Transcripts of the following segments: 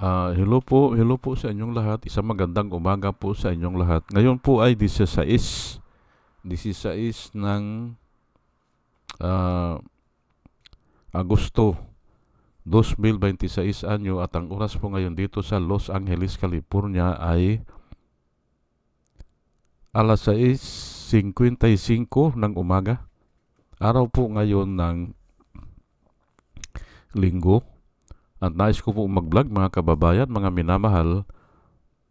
Hello po sa inyong lahat. Isang magandang umaga po sa inyong lahat. Ngayon po ay 16 ng ah, Agosto 2026 anyo at ang oras po ngayon dito sa Los Angeles, California ay alas 6:55 ng umaga. Araw po ngayon ng Linggo. At nais ko po mag-vlog mga kababayan, mga minamahal,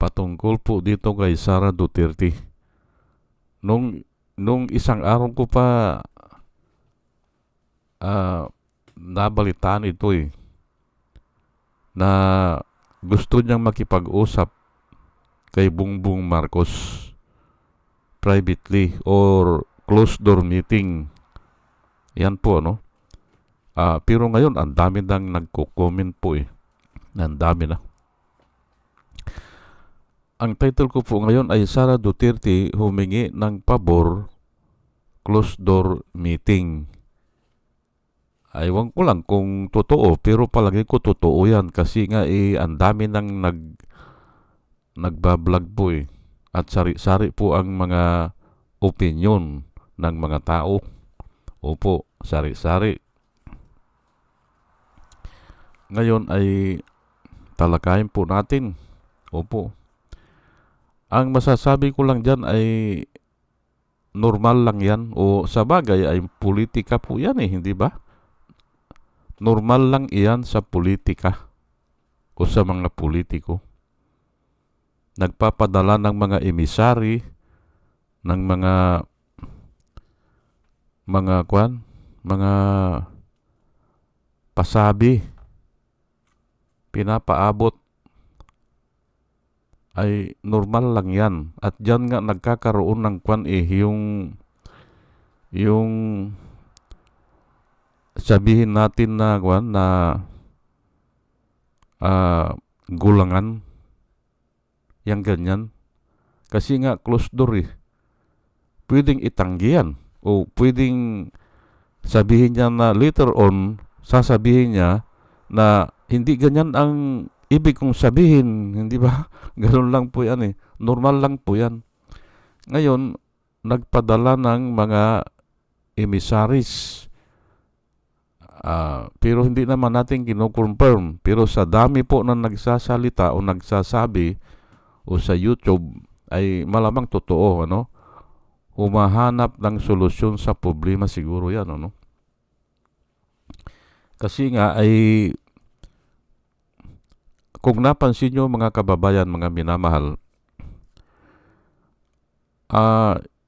patungkol po dito kay Sara Duterte. Nung isang araw ko pa nabalitaan ito na gusto niyang makipag-usap kay Bongbong Marcos privately or closed door meeting. Yan po, no? Pero ngayon, ang dami nang nagko-comment po Ang dami na. Ang title ko po ngayon ay Sara Duterte humingi ng pabor, closed door meeting. Aywan ko lang kung totoo, pero palagi ko totoo yan kasi nga ang dami nang nagbablog po At sari-sari po ang mga opinion ng mga tao. Opo, sari-sari. Ngayon ay talakayin po natin. Opo. Ang masasabi ko lang dyan ay normal lang yan. O sa bagay ay politika po yan hindi ba? Normal lang iyan sa politika o sa mga politiko. Nagpapadala ng mga emisary, ng mga pasabi, pinapaabot, ay normal lang yan. At dyan nga nagkakaroon ng yung sabihin natin na gulangan, yang ganyan. Kasi nga closed door pwedeng itanggi yan o pwedeng sabihin niya na later on, sasabihin niya na hindi ganyan ang ibig kong sabihin, hindi ba? Ganun lang po yan Normal lang po yan. Ngayon, nagpadala ng mga emissaries. Pero hindi naman natin kino-confirm. Pero sa dami po na nagsasalita o nagsasabi o sa YouTube ay malamang totoo, Humahanap ng solusyon sa problema siguro yan, Kasi nga ay kung napansin nyo mga kababayan, mga minamahal,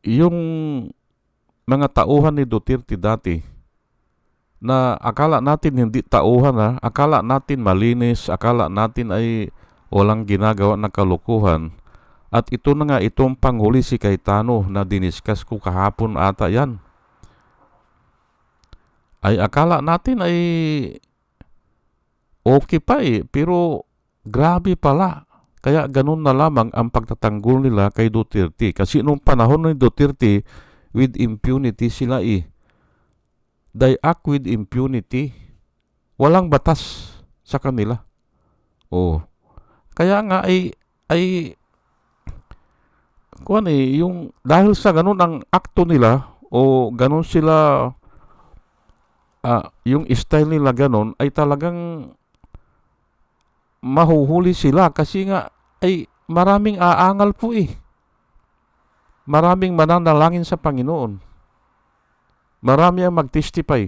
yung mga tauhan ni Duterte dati na akala natin hindi tauhan akala natin malinis, akala natin ay walang ginagawa na kalukuhan. At ito na nga itong panghuli si Cayetano na diniskas ko kahapon ata yan. Ay akala natin ay okay pa pero grabe pala. Kaya ganun na lamang ang pagtatanggol nila kay Duterte. Kasi nung panahon ni Duterte, with impunity sila They act with impunity. Walang batas sa kanila. Kaya nga yung dahil sa ganun ang akto nila o ganun sila yung style nila ganun ay talagang mahuhuli sila kasi nga ay maraming aangal po Maraming mananalangin sa Panginoon. Marami ang mag-testify.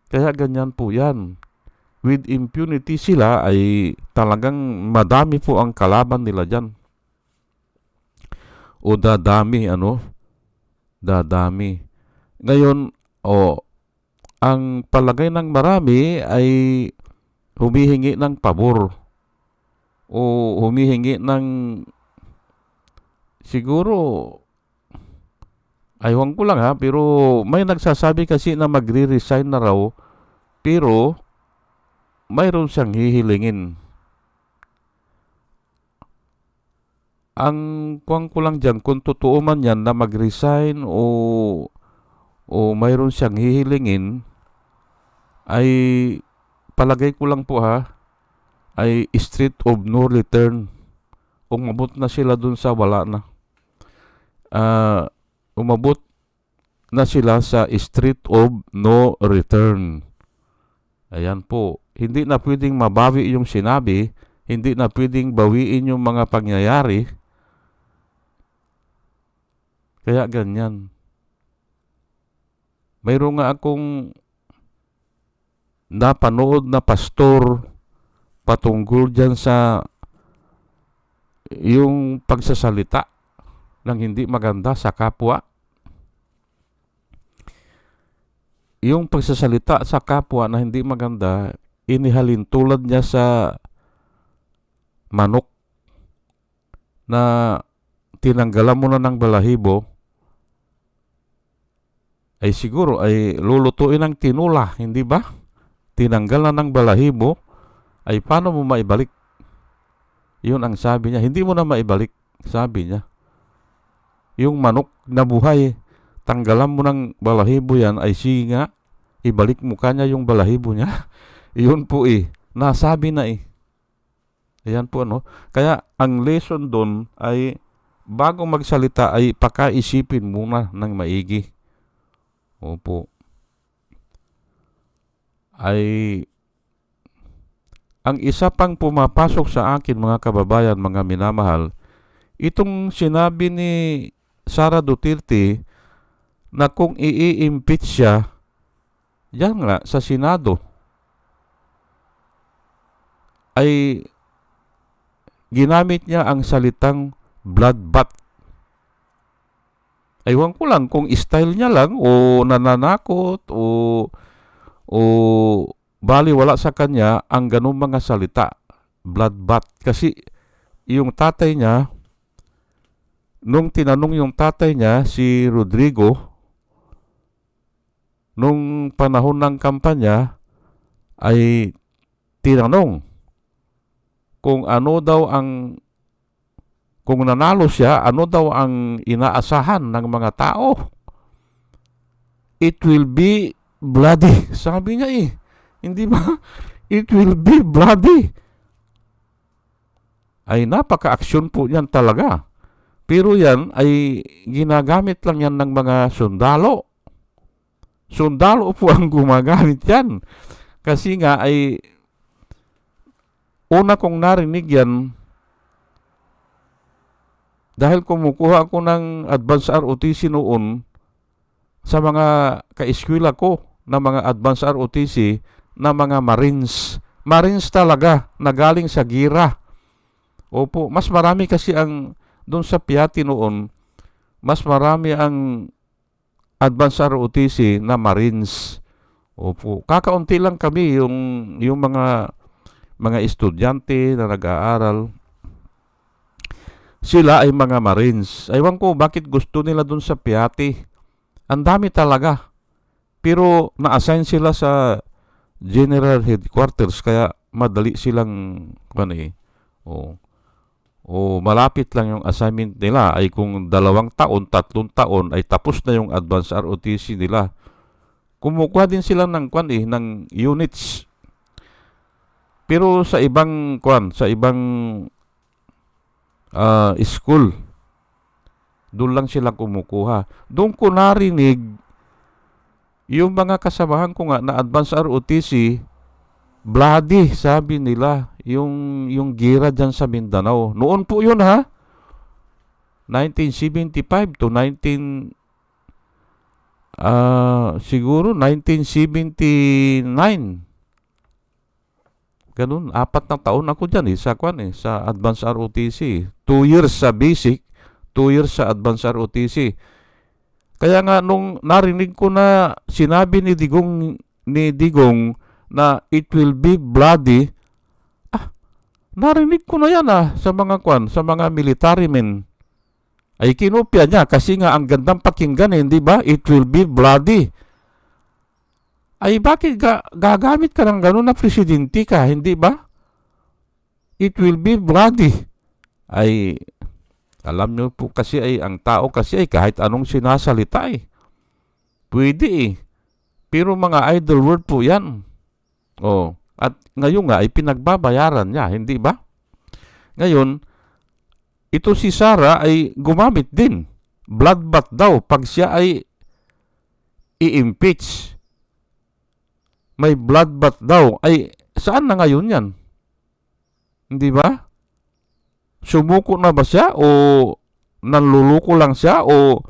Kaya ganyan po yan. With impunity sila ay talagang madami po ang kalaban nila dyan. O dadami, Dadami. Ngayon, ang palagay ng marami ay humihingi ng pabor o humihingi ng siguro aywan ko lang pero may nagsasabi kasi na magre-resign na raw pero mayroon siyang hihilingin. Ang kuwang ko lang dyan, kung totoo man yan na mag-resign o mayroon siyang hihilingin, ay palagay ko lang po ay street of no return. Umabot na sila dun sa wala na. Umabot na sila sa street of no return. Ayan po. Hindi na pwedeng mabawi yung sinabi. Hindi na pwedeng bawiin yung mga pangyayari. Kaya ganyan. Mayroon nga akong napanood na pastor patungkol dyan sa yung pagsasalita ng hindi maganda sa kapwa. Yung pagsasalita sa kapwa na hindi maganda, inihalin tulad niya sa manok na tinanggalan mo na ng balahibo, ay siguro ay lulutuin ng tinula, hindi ba? Tinanggal na ng balahibo, ay paano mo maibalik? Yun ang sabi niya. Hindi mo na maibalik, sabi niya. Yung manok na buhay, tanggalan mo ng balahibo yan, ay singa, ibalik mo kanya yung balahibo niya. Yun po nasabi na Ayan po Kaya ang lesson doon ay bago magsalita ay pakaisipin muna ng maigi. Opo. Ay ang isa pang pumapasok sa akin, mga kababayan, mga minamahal, itong sinabi ni Sara Duterte na kung i-impeach siya, yan nga, sa Senado, ay ginamit niya ang salitang bloodbath. Ewan ko lang kung style niya lang o nananakot o bali wala sa kanya ang ganung mga salita, bloodbath. Kasi yung tatay niya, nung tinanong yung tatay niya, si Rodrigo, nung panahon ng kampanya, ay tinanong kung ano daw kung nanalo siya, ano daw ang inaasahan ng mga tao. It will be bloody. Sabi niya Hindi ba? It will be bloody. Ay napaka-aksyon po yan talaga. Pero yan ay ginagamit lang yan ng mga sundalo. Sundalo po ang gumagamit yan. Kasi nga ay una kong narinig yan dahil kumukuha ako ng advance ROTC noon sa mga kaeskwela ko na mga advance ROTC na mga Marines. Marines talaga na galing sa gira. Opo, mas marami kasi doon sa Piati noon, mas marami ang advance ROTC na Marines. Opo, kakaunti lang kami yung mga estudyante na nag-aaral. Sila ay mga Marines. Aywan ko bakit gusto nila dun sa Piati. Ang dami talaga. Pero na-assign sila sa General Headquarters kaya madali silang malapit lang yung assignment nila. Ay kung 2 taon, 3 taon ay tapos na yung advance ROTC nila. Kumukuha din sila ng ng units. Pero sa ibang school, doon lang sila kumukuha. Doon ko narinig yung mga kasamahan ko nga na advance ROTC, bloody, sabi nila, yung gira dyan sa Mindanao. Noon po yun 1975 to siguro 1979. Ganun, 4 na taon ako dyan sa advance ROTC. 2 years sa basic, 2 years sa advance ROTC. Kaya nga nung narinig ko na sinabi ni Digong na it will be bloody, narinig ko na yan sa mga military men. Ay kinopya niya kasi nga ang gandang pakinggan hindi ba? It will be bloody. Ay bakit gagamit ka ng gano'n na presidente ka, hindi ba? It will be bloody. Ay, alam nyo po kasi ang tao kasi kahit anong sinasalita Pwede Pero mga idle word po yan. At ngayon nga ay pinagbabayaran niya, hindi ba? Ngayon, ito si Sarah ay gumamit din. Bloodbath daw pag siya ay i-impeach. May bloodbath daw. Ay, saan na ngayon yan? Hindi ba? Sumuko na ba siya o nanluluko lang siya o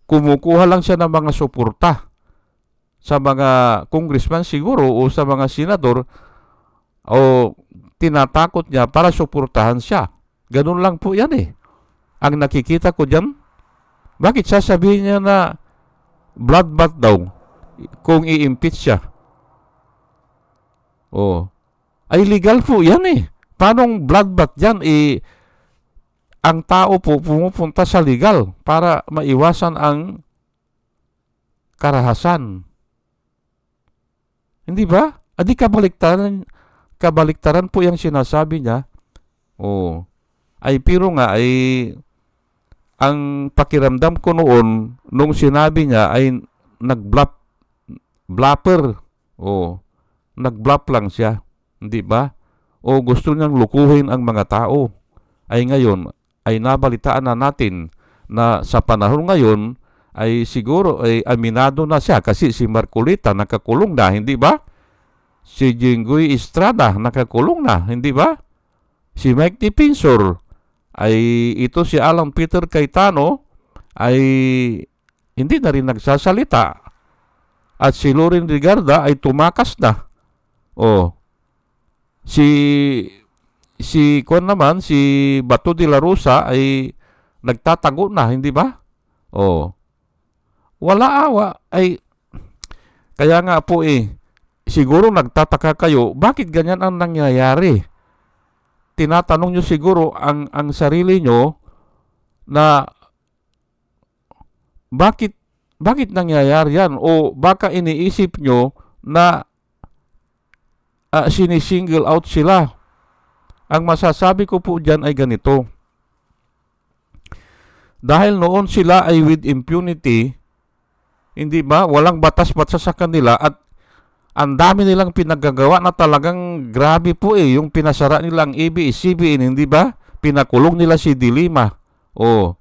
kumukuha lang siya ng mga suporta sa mga congressman siguro o sa mga senador o tinatakot niya para suportahan siya. Ganun lang po yan eh. Ang nakikita ko dyan, bakit sasabihin niya na bloodbath daw kung i-impeach siya? Oh, ay legal po yan eh. Paanong bloodbath dyan? Ang tao po pumupunta sa legal para maiwasan ang karahasan. Hindi ba? Adi kabaliktaran po yung sinasabi niya. Oh, ay pero nga ay ang pakiramdam ko noon nung sinabi niya ay blapper. Oh, nag-bluff lang siya. Hindi ba? O gusto niyang lukuhin ang mga tao. Ay ngayon, ay nabalitaan na natin na sa panahon ngayon, ay siguro ay aminado na siya kasi si Marcolita nakakulong na, hindi ba? Si Jinggoy Estrada nakakulong na, hindi ba? Si Mike Defensor, ay ito si Alan Peter Cayetano, ay hindi na rin nagsasalita. At si Loren Regarda ay tumakas na. Oh, si Kwan naman, si Bato de la Rosa ay nagtatago na, hindi ba? Oh, wala awa. Ay, kaya nga po siguro nagtataka kayo, bakit ganyan ang nangyayari? Tinatanong nyo siguro ang sarili nyo na bakit nangyayari yan? O baka iniisip nyo na sinisingle out sila. Ang masasabi ko po dyan ay ganito. Dahil noon sila ay with impunity, hindi ba? Walang batas-batas sa kanila at ang dami nilang pinagagawa na talagang grabe po yung pinasara nilang ABS-CBN, hindi ba? Pinakulong nila si Dilima. Oh.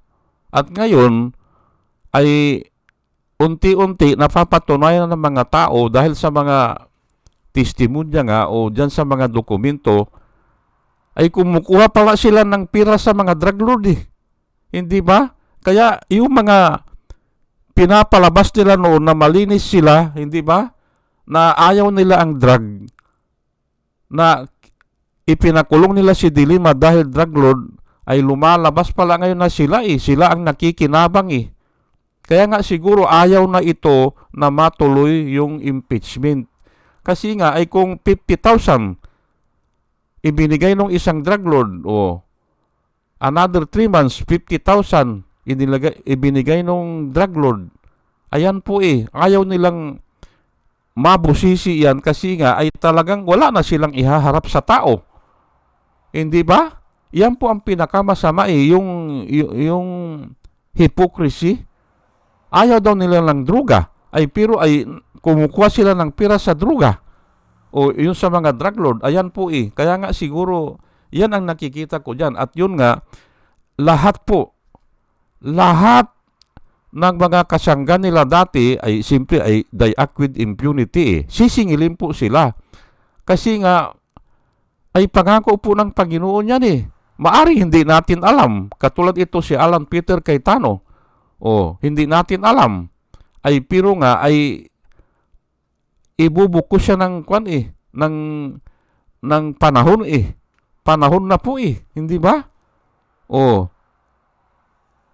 At ngayon ay unti-unti napapatunayan ng mga tao dahil sa mga testimonya nga o dyan sa mga dokumento ay kumukuha pala sila ng pira sa mga drug lord Hindi ba? Kaya yung mga pinapalabas nila noon na malinis sila, hindi ba? Na ayaw nila ang drug, na ipinakulong nila si Dilima dahil drug lord, ay lumalabas pala ngayon na sila sila ang nakikinabang Kaya nga siguro ayaw na ito na matuloy yung impeachment. Kasi nga ay kung 50,000 ibinigay nung isang drug lord another 3 months 50,000 ibinigay nung drug lord. Ayan po ayaw nilang mabusisi yan kasi nga ay talagang wala na silang ihaharap sa tao. Hindi ba? Yan po ang pinakamasama yung hypocrisy. Ayaw daw nila ng druga. Pero kumukuha sila ng pira sa druga. O yun sa mga drug lord. Ayan po Kaya nga siguro, yan ang nakikita ko dyan. At yun nga, lahat ng mga kasanggan nila dati ay simple ay they act with impunity Sisingilin po sila. Kasi nga, ay pangako po ng Panginoon yan Maari hindi natin alam. Katulad ito si Alan Peter Cayetano. Hindi natin alam. Pero nga ay ibubuko siya ng ng panahon Panahon na po hindi ba?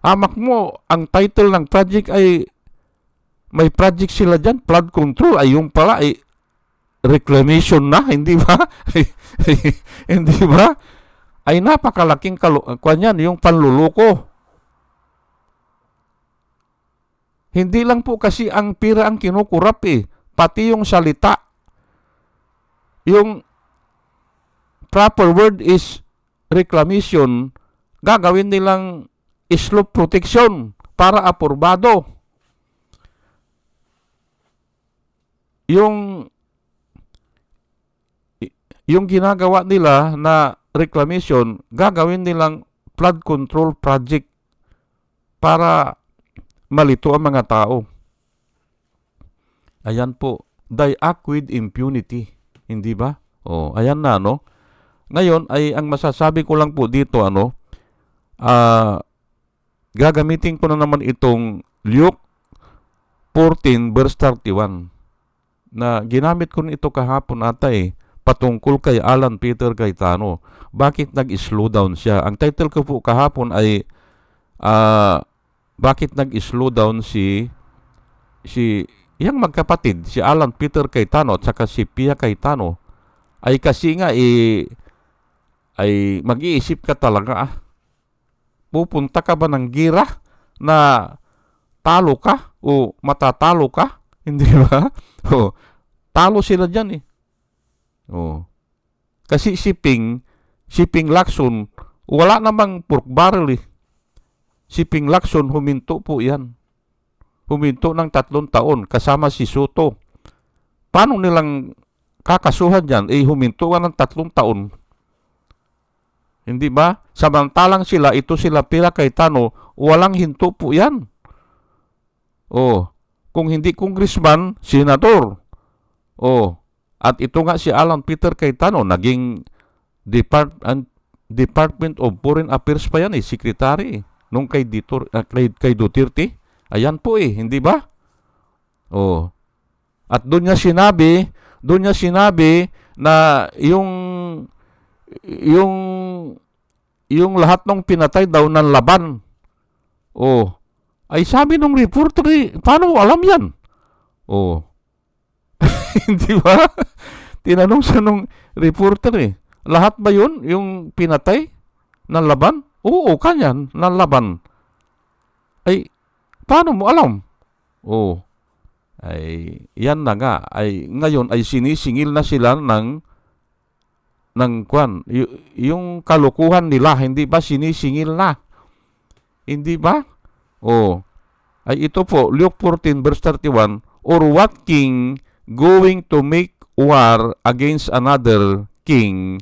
Hamak mo, ang title ng project ay may project sila dyan, flood control, ay yung pala reclamation na, hindi ba? Hindi ba? Ay napakalaking kanyan, yung panluluko. Hindi lang po kasi ang pira ang kinukurap pati yung salita. Yung proper word is reclamation, gagawin nilang slope protection para apurbado. Yung yung ginagawa nila na reclamation, gagawin nilang flood control project para malito ang mga tao. Ayan po, they act with impunity. Hindi ba? Ayan na, no? Ngayon, ay ang masasabi ko lang po dito, gagamitin ko na naman itong Luke 14 verse 31 na ginamit ko ito kahapon patungkol kay Alan Peter Cayetano. Bakit nag-slow down siya? Ang title ko po kahapon ay bakit nag-slow down si yung magkapatid, si Alan Peter Cayetano at saka si Pia Cayetano, ay kasi nga ay mag-iisip ka talaga, pupunta ka ba ng gira na talo ka o matatalo ka? Hindi ba? Talo sila dyan eh. Kasi shipping Lacson, wala namang pork barrel eh. Shipping Lacson, huminto po yan. Huminto ng 3 taon kasama si Soto. Paano nilang kakasuhan yan? Huminto ka ng 3 taon. Hindi ba? Samantalang ito sila Pia Cayetano, walang hinto po yan. Kung hindi congressman, senador. At ito nga si Alan Peter Cayetano, naging Department of Foreign Affairs pa yan secretary nung kay Duterte. Ayan po hindi ba? At doon niya sinabi na yung lahat ng pinatay daw ng laban. Ay sabi nung reporter, paano alam yan? Hindi ba? Tinanong sa nung reporter lahat ba yun yung pinatay ng laban? Oo, kanyan, ng laban. Ay, paano mo alam? Ay, yan na nga. Ay, ngayon ay sinisingil na sila ng kwan. Yung kalukuhan nila, hindi ba sinisingil na? Hindi ba? Ay ito po, Luke 14 verse 31, or what king going to make war against another king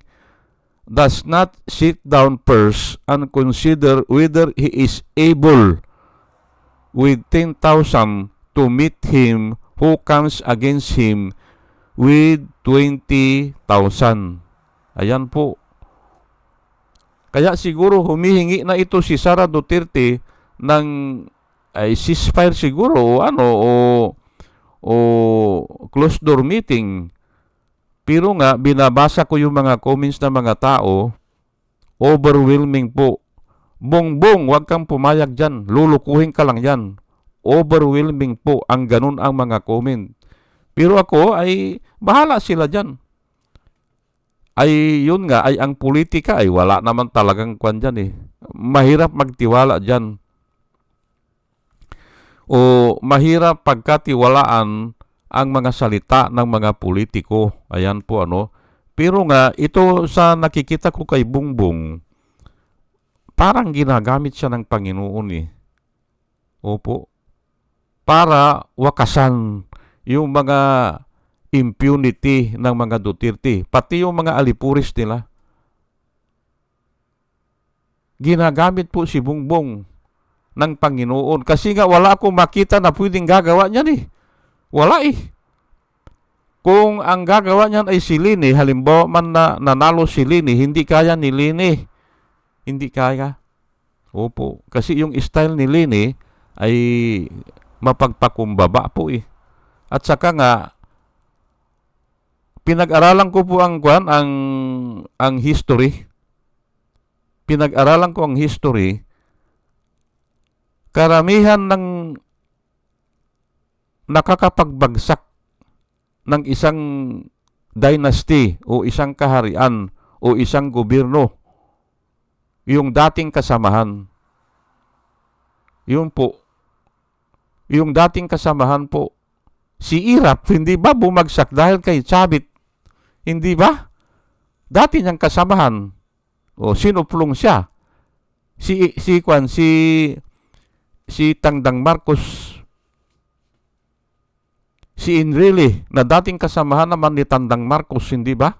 does not sit down first and consider whether he is able with 10,000 to meet him who comes against him with 20,000. Ayan po. Kaya siguro humihingi na ito si Sara Duterte ng ceasefire siguro o closed door meeting. Pero nga, binabasa ko yung mga comments ng mga tao, overwhelming po. Bongbong, huwag kang pumayag dyan. Lulukuhin ka lang yan. Overwhelming po. Ang ganun ang mga comment. Pero ako ay bahala sila dyan. Ay yun nga, ay ang politika ay wala naman talagang kwan dyan Mahirap magtiwala dyan. O mahirap pagkatiwalaan ang mga salita ng mga politiko. Ayan po Pero nga, ito sa nakikita ko kay Bongbong, parang ginagamit siya ng Panginoon Opo. Para wakasan yung mga impunity ng mga Duterte. Pati yung mga alipuris nila. Ginagamit po si Bongbong ng Panginoon. Kasi nga wala akong makita na pwedeng gagawa niyan Wala Kung ang gagawa niyan ay si Lini, halimbawa man na nanalo si Lini, hindi kaya ni Lini. Hindi kaya. Opo. Kasi yung style ni Lini ay mapagpakumbaba po At saka nga, pinag-aralan ko po ang history. Pinag-aralan ko ang history. Karamihan ng nakakapagbagsak ng isang dynasty o isang kaharian o isang gobyerno, yung dating kasamahan. Yun po. Yung dating kasamahan po. Si Irap, hindi ba bumagsak dahil kay Chavit? Hindi ba? Dati niyang kasamahan. Sinuplong siya. Si Tangdang Marcos, si Enrile, na dating kasamahan naman ni Tandang Marcos, hindi ba?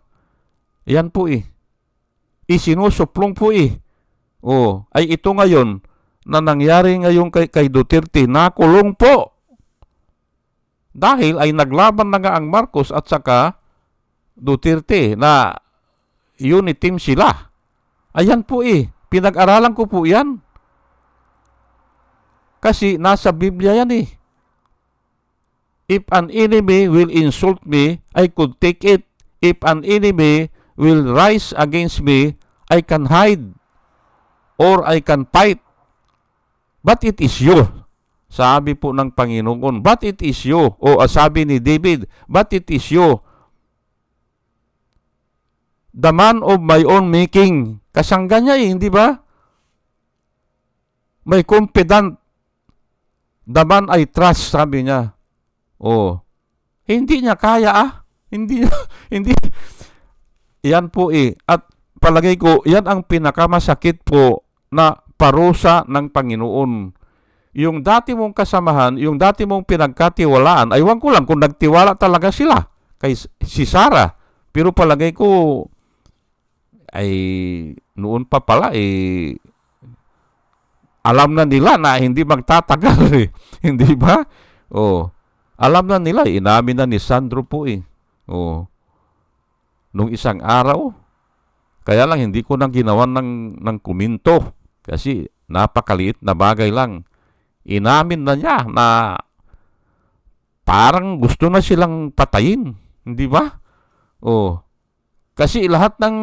Yan po eh. Isinusuplong po eh. Ay ito ngayon na nangyari ngayon kay Duterte, nakulong po. Dahil ay naglaban na nga ang Marcos at saka Duterte na unit team sila. Ayan po eh. Pinag-aralan ko po yan. Kasi nasa Biblia yan eh. If an enemy will insult me, I could take it. If an enemy will rise against me, I can hide or I can fight. But it is you. Sabi po ng Panginoon, but it is you. Sabi ni David, but it is you. The man of my own making. Kasangga niya eh, hindi ba? May confident. The man I trust, sabi niya. Hindi niya kaya Hindi. Yan po eh. At palagay ko, yan ang pinakamasakit po na parusa ng Panginoon. Yung dati mong kasamahan, yung dati mong pinagkatiwalaan, aywan ko lang kung nagtiwala talaga sila kay si Sarah. Pero palagay ko, ay noon pa pala alam na nila na hindi magtatagal eh. Hindi ba? Alam na nila, inamin na ni Sandro po eh. Nung isang araw, kaya lang hindi ko nang ginawan ng kuminto kasi napakaliit na bagay lang. Inamin na niya na parang gusto na silang patayin. Hindi ba? Kasi lahat ng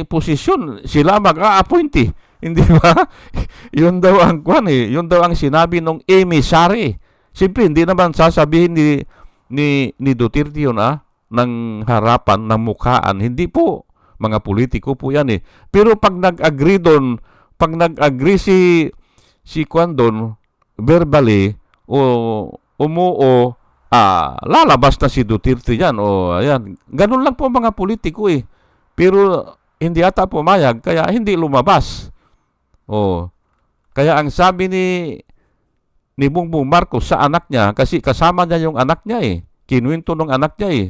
posisyon, sila mag-a-appoint eh. Hindi ba? Yun daw ang yun daw ang sinabi ng emissary. Siyempre, hindi naman sasabihin ni Duterte yun ng harapan, ng mukhaan. Hindi po. Mga politiko po yan eh. Pero pag nag-agree doon, pag nag-agree si Kwan doon, verbally, lalabas na si Duterte yan. Ayan. Ganun lang po mga politiko eh. Pero hindi ata pumayag, kaya hindi lumabas. Kaya ang sabi ni Bongbong Marcos sa anak niya, kasi kasama niya yung anak niya eh. Kinuwento ng anak niya eh.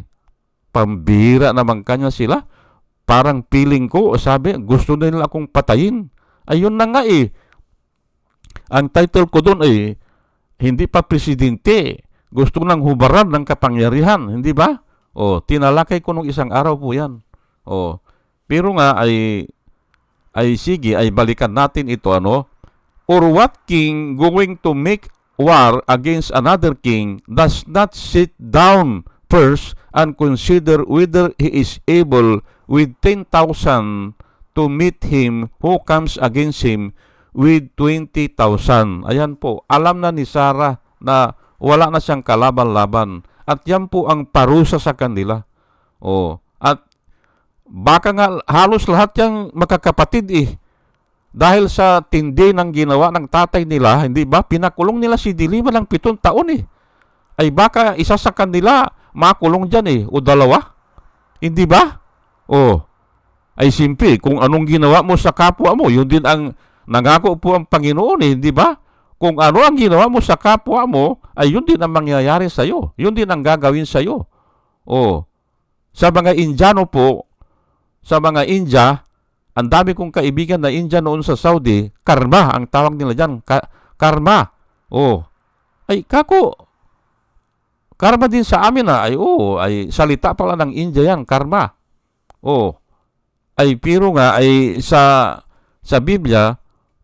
Pambira naman kanya sila. Parang feeling ko, sabi, gusto nila akong patayin. Ayun na nga eh. Ang title ko doon ay, hindi pa presidente. Gusto nang hubaran ng kapangyarihan. Hindi ba? Tinalakay ko nung isang araw po yan. Pero nga ay sige, ay balikan natin ito Or what king going to make war against another king does not sit down first and consider whether he is able with 10,000 to meet him who comes against him with 20,000. Ayan po, alam na ni Sarah na wala na siyang kalaban-laban. At yan po ang parusa sa kanila. At baka nga halos lahat yung magkakapatid eh. Dahil sa tindi ng ginawa ng tatay nila, hindi ba? Pinakulong nila si Dilima ng 7 taon eh. Ay baka isa sa kanila makulong dyan eh. O dalawa. Hindi ba? Ay simple. Kung anong ginawa mo sa kapwa mo, yun din ang nangako po ang Panginoon eh. Hindi ba? Kung ano ang ginawa mo sa kapwa mo, ay yun din ang mangyayari sa'yo. Yun din ang gagawin sa'yo. Sa mga Indiano po, sa mga India, ang dami kong kaibigan na India noon sa Saudi, karma ang tawag nila dyan. Karma. Ay, karma din sa amin ay salita pala ng India yan, karma. Ay, pero nga, ay sa Biblia,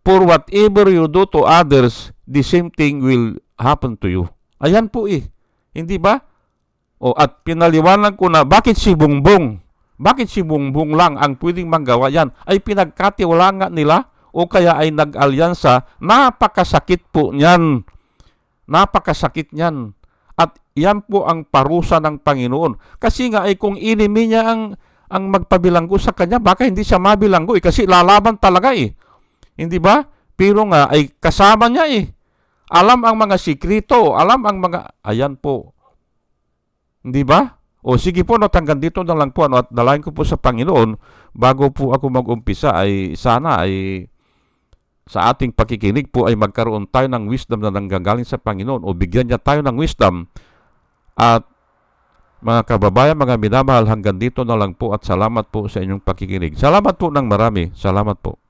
for whatever you do to others, the same thing will happen to you. Ayan po eh. Hindi ba? At pinaliwanag ko na bakit si Bongbong lang ang pwedeng magawa yan? Ay pinagkatiwala nga nila o kaya ay nag-alyansa. Napakasakit po niyan. Napakasakit niyan. At yan po ang parusa ng Panginoon. Kasi nga ay kung enemy niya ang magpabilanggo sa kanya, baka hindi siya mabilanggo kasi lalaban talaga eh. Hindi ba? Pero nga ay kasama niya eh. Alam ang mga sikrito, alam ang mga, ayan po. Hindi ba? Sige po, hanggang dito na lang po. At dalayan ko po sa Panginoon, bago po ako mag-umpisa, ay sana ay sa ating pakikinig po ay magkaroon tayo ng wisdom na nanggagaling sa Panginoon o bigyan niya tayo ng wisdom at Mga kababayan, mga minamahal, hanggang dito na lang po at salamat po sa inyong pakikinig. Salamat po ng marami. Salamat po.